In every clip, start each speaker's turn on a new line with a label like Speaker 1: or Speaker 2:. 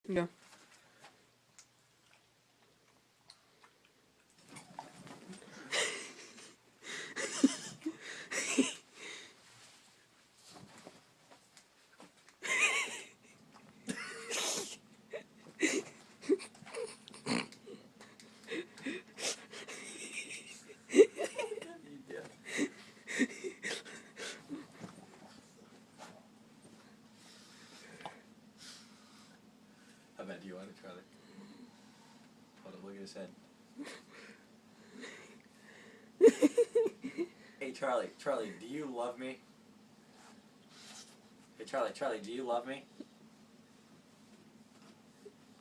Speaker 1: Yeah.
Speaker 2: How bad do you want it, Charlie? Hold on, look at his head. Hey, Charlie, do you love me? Hey, Charlie, do you love me?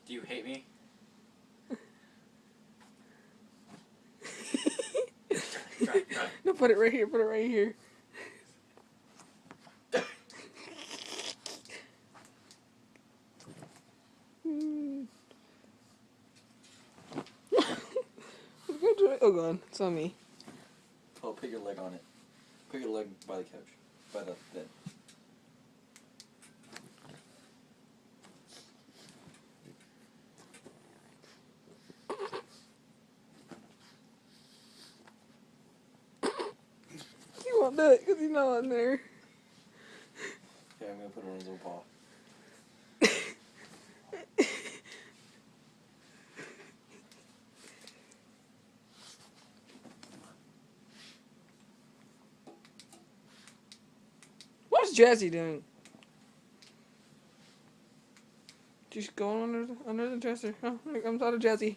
Speaker 2: Do you hate me? Try.
Speaker 1: No, put it right here. Put it right here. Oh god, it's on me.
Speaker 2: Oh, put your leg on it. Put your leg by the couch. By the bed.
Speaker 1: You won't do it because he's not on there.
Speaker 2: Okay, I'm gonna put it on his little paw.
Speaker 1: What's Jazzy doing? She's going under the dresser. Oh, here comes out of Jazzy.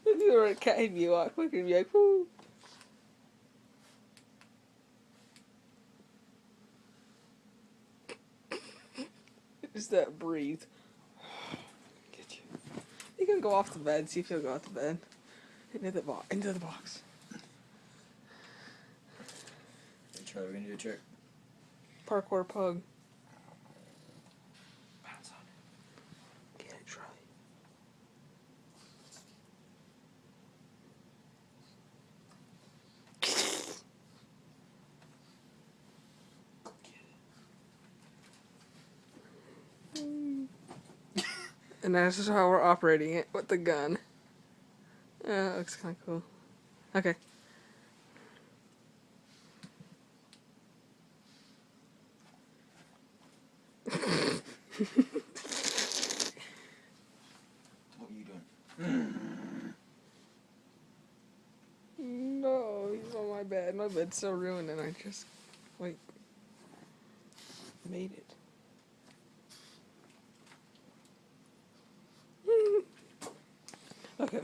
Speaker 1: If you were a cat, he'd be walk quicker and be like, whoo. Just that breathe. Get you. You can go off the bed, see if he'll go off the bed. Into the box. Into the box.
Speaker 2: Hey, Charlie, we're gonna do a trick.
Speaker 1: Parkour pug.
Speaker 2: Bounce on it.
Speaker 1: Get it, Charlie.
Speaker 2: Go get it.
Speaker 1: And that's just how we're operating it with the gun. That looks kind of cool. Okay.
Speaker 2: What are you doing?
Speaker 1: No, he's on my bed. My bed's so ruined and I just, like, made it. Okay.